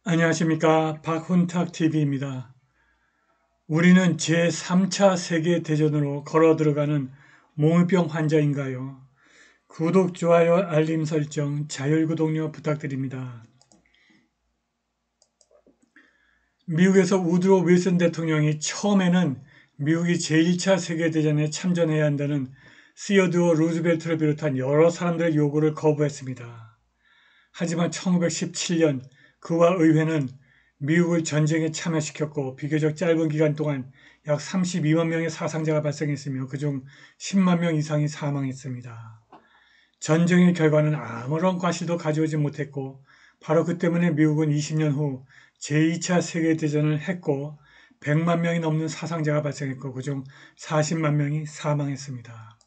안녕하십니까. 박훈탁TV입니다. 우리는 제3차 세계대전으로 걸어 들어가는 몽유병 환자인가요? 구독, 좋아요, 알림 설정, 자율구독료 부탁드립니다. 미국에서 우드로 윌슨 대통령이 처음에는 미국이 제1차 세계대전에 참전해야 한다는 시어드어 루즈벨트를 비롯한 여러 사람들의 요구를 거부했습니다. 하지만 1917년 그와 의회는 미국을 전쟁에 참여시켰고 비교적 짧은 기간 동안 약 32만 명의 사상자가 발생했으며 그중 10만 명 이상이 사망했습니다. 전쟁의 결과는 아무런 과실도 가져오지 못했고 바로 그 때문에 미국은 20년 후 제2차 세계대전을 했고 100만 명이 넘는 사상자가 발생했고 그중 40만 명이 사망했습니다.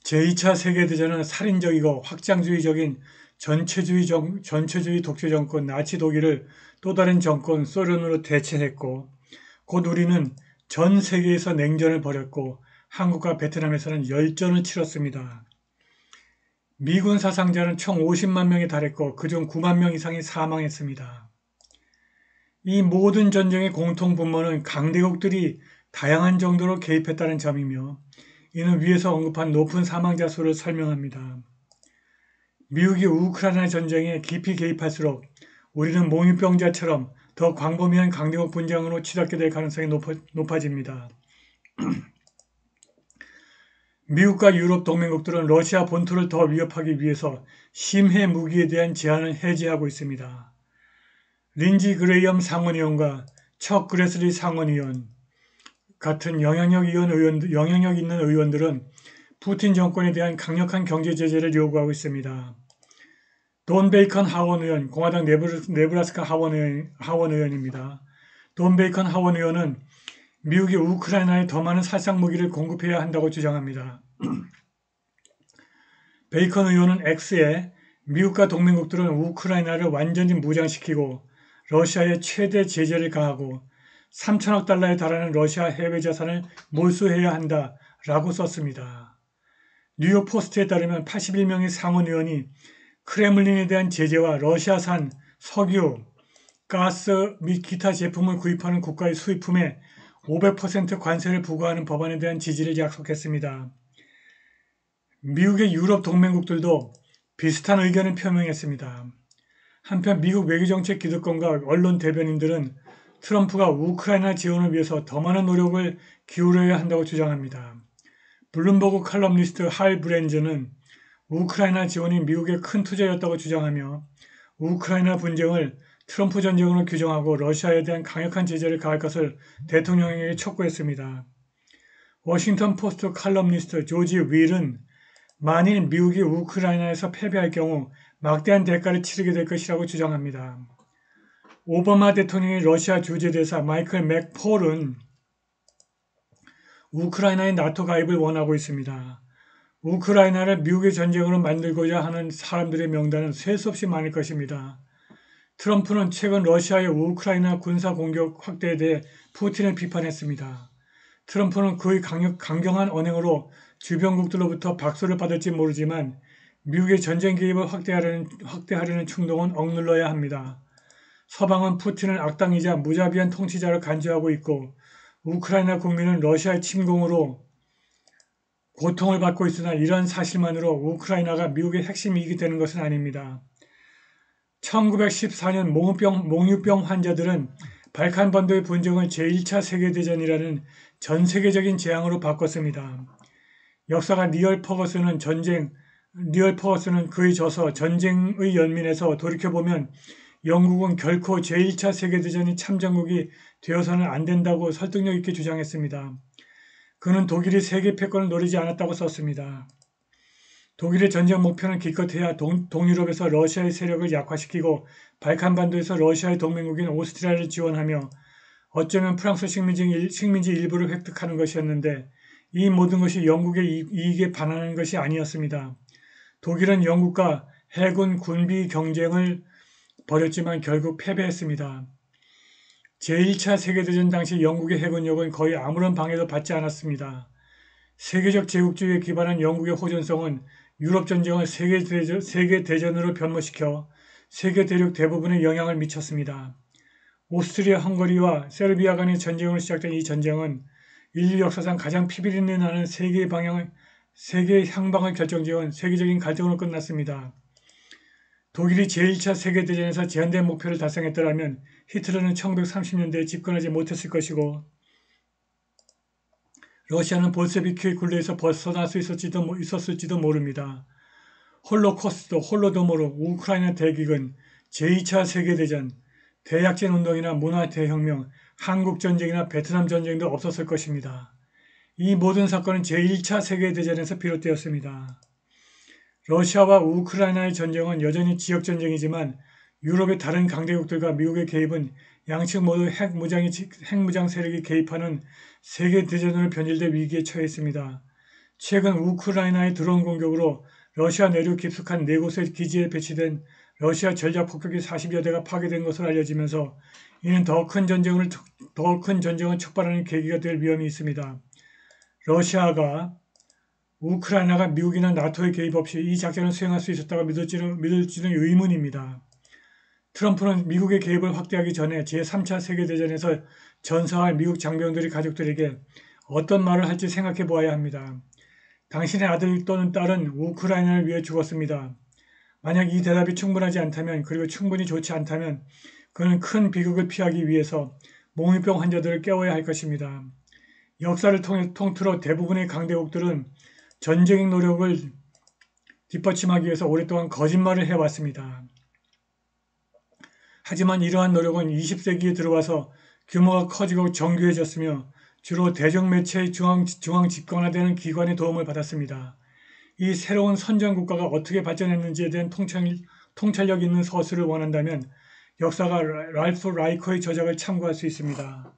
제2차 세계대전은 살인적이고 확장주의적인 전체주의 독재 정권 나치 독일을 또 다른 정권 소련으로 대체했고 곧 우리는 전 세계에서 냉전을 벌였고 한국과 베트남에서는 열전을 치렀습니다. 미군 사상자는 총 50만 명에 달했고 그중 9만 명 이상이 사망했습니다. 이 모든 전쟁의 공통분모는 강대국들이 다양한 정도로 개입했다는 점이며 이는 위에서 언급한 높은 사망자 수를 설명합니다. 미국이 우크라이나 전쟁에 깊이 개입할수록 우리는 몽유병자처럼 더 광범위한 강대국 분쟁으로 치닫게 될 가능성이 높아집니다. 미국과 유럽 동맹국들은 러시아 본토를 더 위협하기 위해서 심해 무기에 대한 제한을 해제하고 있습니다. 린지 그레이엄 상원의원과 척 그레슬리 상원의원 같은 영향력 있는 의원들은 푸틴 정권에 대한 강력한 경제 제재를 요구하고 있습니다. 돈 베이컨 하원의원, 공화당 네브라스카 하원의원입니다. 돈 베이컨 하원의원은 미국이 우크라이나에 더 많은 살상 무기를 공급해야 한다고 주장합니다. 베이컨 의원은 X에 미국과 동맹국들은 우크라이나를 완전히 무장시키고 러시아에 최대 제재를 가하고 3천억 달러에 달하는 러시아 해외 자산을 몰수해야 한다라고 썼습니다. 뉴욕 포스트에 따르면 81명의 상원의원이 크레물린에 대한 제재와 러시아산 석유, 가스 및 기타 제품을 구입하는 국가의 수입품에 500% 관세를 부과하는 법안에 대한 지지를 약속했습니다. 미국의 유럽 동맹국들도 비슷한 의견을 표명했습니다. 한편 미국 외교정책 기득권과 언론 대변인들은 트럼프가 우크라이나 지원을 위해서 더 많은 노력을 기울여야 한다고 주장합니다. 블룸버그 칼럼니스트 할 브렌즈는 우크라이나 지원이 미국의 큰 투자였다고 주장하며 우크라이나 분쟁을 트럼프 전쟁으로 규정하고 러시아에 대한 강력한 제재를 가할 것을 대통령에게 촉구했습니다. 워싱턴 포스트 칼럼니스트 조지 윌은 만일 미국이 우크라이나에서 패배할 경우 막대한 대가를 치르게 될 것이라고 주장합니다. 오바마 대통령의 러시아 주재대사 마이클 맥폴은 우크라이나의 나토 가입을 원하고 있습니다. 우크라이나를 미국의 전쟁으로 만들고자 하는 사람들의 명단은 셀 수 없이 많을 것입니다. 트럼프는 최근 러시아의 우크라이나 군사 공격 확대에 대해 푸틴을 비판했습니다. 트럼프는 그의 강경한 언행으로 주변국들로부터 박수를 받을지 모르지만 미국의 전쟁 개입을 확대하려는 충동은 억눌러야 합니다. 서방은 푸틴을 악당이자 무자비한 통치자로 간주하고 있고 우크라이나 국민은 러시아의 침공으로 고통을 받고 있으나 이러한 사실만으로 우크라이나가 미국의 핵심 이익이 되는 것은 아닙니다. 1914년 몽유병 환자들은 발칸반도의 분쟁을 제1차 세계대전이라는 전 세계적인 재앙으로 바꿨습니다. 역사가 리얼 퍼거슨은 그의 저서 전쟁의 연민에서 돌이켜보면 영국은 결코 제1차 세계대전이 참전국이 되어서는 안 된다고 설득력 있게 주장했습니다. 그는 독일이 세계 패권을 노리지 않았다고 썼습니다. 독일의 전쟁 목표는 기껏해야 동유럽에서 러시아의 세력을 약화시키고 발칸반도에서 러시아의 동맹국인 오스트리아를 지원하며 어쩌면 프랑스 식민지 일부를 획득하는 것이었는데 이 모든 것이 영국의 이익에 반하는 것이 아니었습니다. 독일은 영국과 해군 군비 경쟁을 벌였지만 결국 패배했습니다. 제1차 세계대전 당시 영국의 해군력은 거의 아무런 방해도 받지 않았습니다. 세계적 제국주의에 기반한 영국의 호전성은 유럽 전쟁을 세계대전으로 변모시켜 세계 대륙 대부분에 영향을 미쳤습니다. 오스트리아 헝가리와 세르비아 간의 전쟁으로 시작된 이 전쟁은 인류 역사상 가장 피비린내 나는 세계 향방을 결정지은 세계적인 갈등으로 끝났습니다. 독일이 제1차 세계대전에서 제한된 목표를 달성했더라면 히틀러는 1930년대에 집권하지 못했을 것이고 러시아는 볼세비키의 굴레에서 벗어날 수 있었을지도 모릅니다. 홀로코스트, 홀로도모르, 우크라이나 대기근, 제2차 세계대전, 대약진 운동이나 문화대혁명, 한국전쟁이나 베트남 전쟁도 없었을 것입니다. 이 모든 사건은 제1차 세계대전에서 비롯되었습니다. 러시아와 우크라이나의 전쟁은 여전히 지역전쟁이지만 유럽의 다른 강대국들과 미국의 개입은 양측 모두 핵무장 세력이 개입하는 세계대전으로 변질될 위기에 처했습니다. 최근 우크라이나의 드론 공격으로 러시아 내륙 깊숙한 4곳의 기지에 배치된 러시아 전략 폭격기 40여 대가 파괴된 것으로 알려지면서 이는 더 큰 전쟁을 촉발하는 계기가 될 위험이 있습니다. 우크라이나가 미국이나 나토의 개입 없이 이 작전을 수행할 수 있었다고 믿을지는 의문입니다. 트럼프는 미국의 개입을 확대하기 전에 제3차 세계대전에서 전사할 미국 장병들의 가족들에게 어떤 말을 할지 생각해 보아야 합니다. 당신의 아들 또는 딸은 우크라이나를 위해 죽었습니다. 만약 이 대답이 충분하지 않다면 그리고 충분히 좋지 않다면 그는 큰 비극을 피하기 위해서 몽유병 환자들을 깨워야 할 것입니다. 역사를 통틀어 대부분의 강대국들은 전쟁의 노력을 뒷받침하기 위해서 오랫동안 거짓말을 해왔습니다. 하지만 이러한 노력은 20세기에 들어와서 규모가 커지고 정교해졌으며 주로 대중매체의 중앙 집권화되는 기관의 도움을 받았습니다. 이 새로운 선전국가가 어떻게 발전했는지에 대한 통찰력 있는 서술을 원한다면 역사가 랄프 라이커의 저작을 참고할 수 있습니다.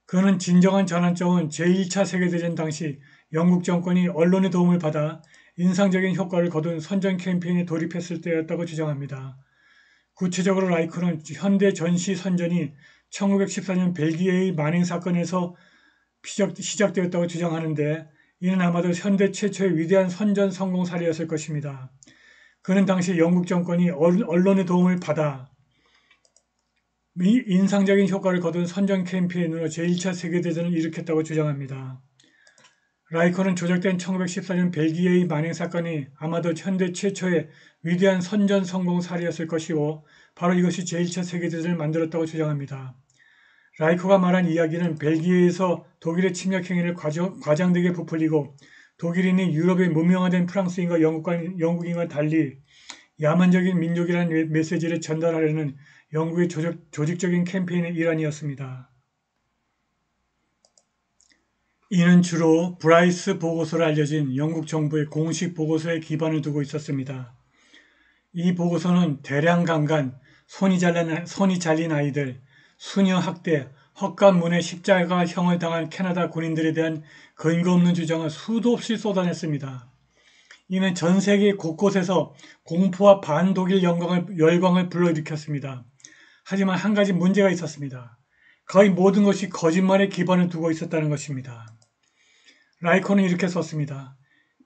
그는 진정한 전환점은 제1차 세계대전 당시 영국 정권이 언론의 도움을 받아 인상적인 효과를 거둔 선전 캠페인에 돌입했을 때였다고 주장합니다. 구체적으로 라이커는 현대 전시 선전이 1914년 벨기에의 만행 사건에서 시작되었다고 주장하는데 이는 아마도 현대 최초의 위대한 선전 성공 사례였을 것입니다. 그는 당시 영국 정권이 언론의 도움을 받아 인상적인 효과를 거둔 선전 캠페인으로 제1차 세계대전을 일으켰다고 주장합니다. 라이커는 조작된 1914년 벨기에의 만행 사건이 아마도 현대 최초의 위대한 선전 성공 사례였을 것이고 바로 이것이 제1차 세계대전을 만들었다고 주장합니다. 라이커가 말한 이야기는 벨기에에서 독일의 침략 행위를 과장되게 부풀리고 독일인이 유럽의 무명화된 프랑스인과 영국인과 달리 야만적인 민족이라는 메시지를 전달하려는 영국의 조직적인 캠페인의 일환이었습니다. 이는 주로 브라이스 보고서로 알려진 영국 정부의 공식 보고서에 기반을 두고 있었습니다. 이 보고서는 대량 강간, 손이 잘린 아이들, 수녀 학대, 헛간문에 십자가형을 당한 캐나다 군인들에 대한 근거 없는 주장을 수도 없이 쏟아냈습니다. 이는 전 세계 곳곳에서 공포와 반독일 열광을 불러일으켰습니다. 하지만 한 가지 문제가 있었습니다. 거의 모든 것이 거짓말에 기반을 두고 있었다는 것입니다. 라이커는 이렇게 썼습니다.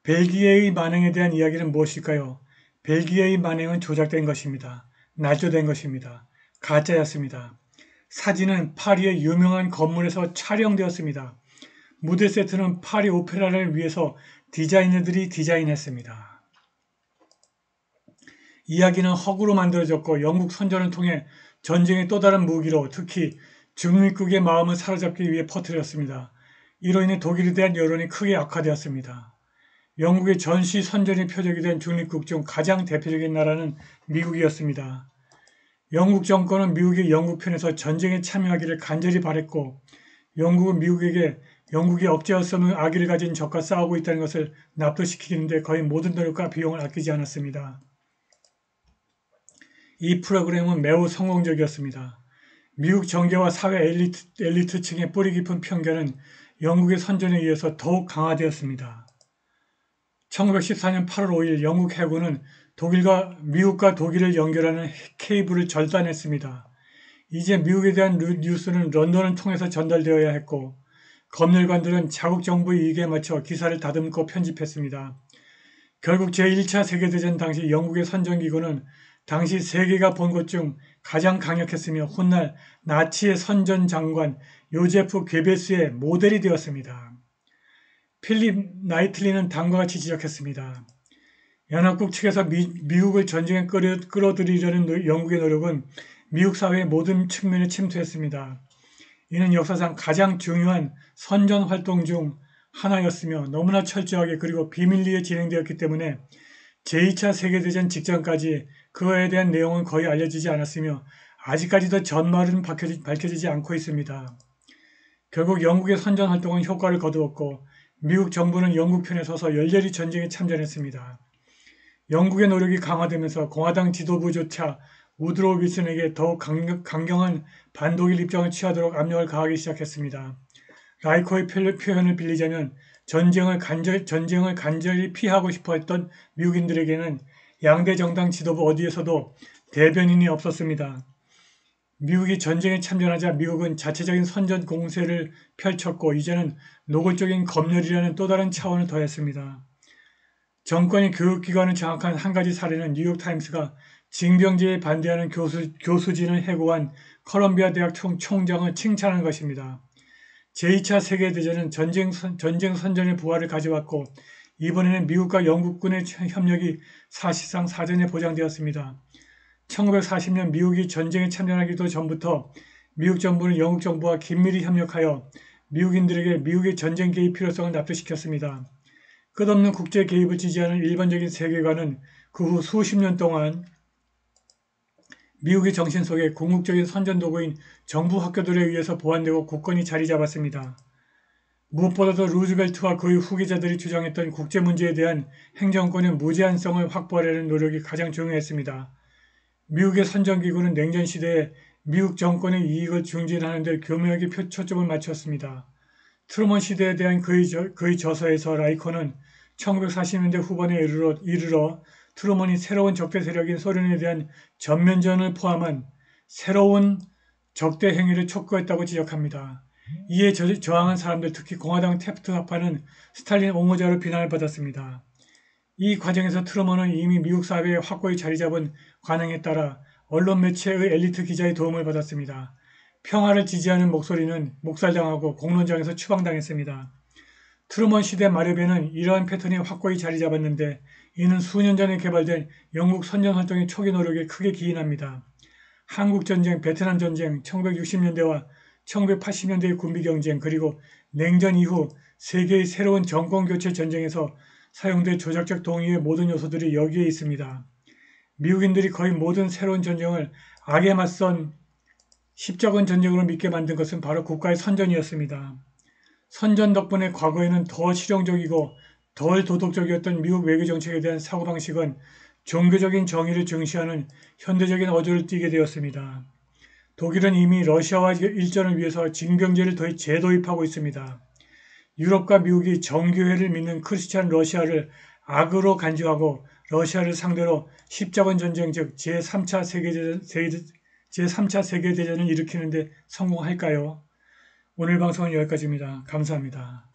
벨기에의 만행에 대한 이야기는 무엇일까요? 벨기에의 만행은 조작된 것입니다. 날조된 것입니다. 가짜였습니다. 사진은 파리의 유명한 건물에서 촬영되었습니다. 무대 세트는 파리 오페라를 위해서 디자이너들이 디자인했습니다. 이야기는 허구로 만들어졌고 영국 선전을 통해 전쟁의 또 다른 무기로 특히 중립국의 마음을 사로잡기 위해 퍼뜨렸습니다. 이로 인해 독일에 대한 여론이 크게 악화되었습니다. 영국의 전시 선전의 표적이 된 중립국 중 가장 대표적인 나라는 미국이었습니다. 영국 정권은 미국이 영국 편에서 전쟁에 참여하기를 간절히 바랬고 영국은 미국에게 영국이 억제할 수 없는 악의를 가진 적과 싸우고 있다는 것을 납득시키는데 거의 모든 노력과 비용을 아끼지 않았습니다. 이 프로그램은 매우 성공적이었습니다. 미국 정계와 사회 엘리트층의 뿌리 깊은 편견은 영국의 선전에 의해서 더욱 강화되었습니다. 1914년 8월 5일 영국 해군은 미국과 독일을 연결하는 케이블을 절단했습니다. 이제 미국에 대한 뉴스는 런던을 통해서 전달되어야 했고 검열관들은 자국 정부의 이익에 맞춰 기사를 다듬고 편집했습니다. 결국 제1차 세계대전 당시 영국의 선전기구는 당시 세계가 본 것 중 가장 강력했으며 훗날 나치의 선전 장관 요제프 괴베스의 모델이 되었습니다. 필립 나이틀리는 다음과 같이 지적했습니다. 연합국 측에서 미국을 전쟁에 끌어들이려는 영국의 노력은 미국 사회의 모든 측면에 침투했습니다. 이는 역사상 가장 중요한 선전 활동 중 하나였으며 너무나 철저하게 그리고 비밀리에 진행되었기 때문에 제2차 세계대전 직전까지 그거에 대한 내용은 거의 알려지지 않았으며 아직까지도 전말은 밝혀지지 않고 있습니다. 결국 영국의 선전 활동은 효과를 거두었고 미국 정부는 영국 편에 서서 열렬히 전쟁에 참전했습니다. 영국의 노력이 강화되면서 공화당 지도부조차 우드로 윌슨에게 더욱 강경한 반독일 입장을 취하도록 압력을 가하기 시작했습니다. 라이커의 표현을 빌리자면 전쟁을 간절히 피하고 싶어 했던 미국인들에게는 양대 정당 지도부 어디에서도 대변인이 없었습니다. 미국이 전쟁에 참전하자 미국은 자체적인 선전 공세를 펼쳤고 이제는 노골적인 검열이라는 또 다른 차원을 더했습니다. 정권이 교육기관을 장악한 한 가지 사례는 뉴욕타임스가 징병제에 반대하는 교수진을 해고한 컬럼비아 대학 총장을 칭찬한 것입니다. 제2차 세계대전은 전쟁 선전의 부활을 가져왔고 이번에는 미국과 영국군의 협력이 사실상 사전에 보장되었습니다. 1940년 미국이 전쟁에 참전하기도 전부터 미국 정부는 영국 정부와 긴밀히 협력하여 미국인들에게 미국의 전쟁 개입 필요성을 납득시켰습니다. 끝없는 국제 개입을 지지하는 일반적인 세계관은 그 후 수십 년 동안 미국의 정신 속에 궁극적인 선전 도구인 정부 학교들에 의해서 보완되고 굳건히 자리 잡았습니다. 무엇보다도 루즈벨트와 그의 후계자들이 주장했던 국제 문제에 대한 행정권의 무제한성을 확보하려는 노력이 가장 중요했습니다. 미국의 선전기구는 냉전 시대에 미국 정권의 이익을 증진하는 데 교묘하게 초점을 맞췄습니다. 트루먼 시대에 대한 그의 저서에서 라이커는 1940년대 후반에 이르러 트루먼이 새로운 적대 세력인 소련에 대한 전면전을 포함한 새로운 적대 행위를 촉구했다고 지적합니다. 이에 저항한 사람들, 특히 공화당 태프트 파는 스탈린 옹호자로 비난을 받았습니다. 이 과정에서 트루먼은 이미 미국 사회에 확고히 자리 잡은 관행에 따라 언론 매체의 엘리트 기자의 도움을 받았습니다. 평화를 지지하는 목소리는 목살당하고 공론장에서 추방당했습니다. 트루먼 시대 말엽에는 이러한 패턴이 확고히 자리 잡았는데 이는 수년 전에 개발된 영국 선전 활동의 초기 노력에 크게 기인합니다. 한국전쟁, 베트남전쟁, 1960년대와 1980년대의 군비경쟁 그리고 냉전 이후 세계의 새로운 정권교체 전쟁에서 사용된 조작적 동의의 모든 요소들이 여기에 있습니다. 미국인들이 거의 모든 새로운 전쟁을 악에 맞선 십자군 전쟁으로 믿게 만든 것은 바로 국가의 선전이었습니다. 선전 덕분에 과거에는 더 실용적이고 덜 도덕적이었던 미국 외교정책에 대한 사고방식은 종교적인 정의를 중시하는 현대적인 어조를 띠게 되었습니다. 독일은 이미 러시아와 일전을 위해서 징병제를 재도입하고 있습니다. 유럽과 미국이 정교회를 믿는 크리스찬 러시아를 악으로 간주하고 러시아를 상대로 십자군 전쟁 즉 제3차 세계대전을 일으키는 데 성공할까요? 오늘 방송은 여기까지입니다. 감사합니다.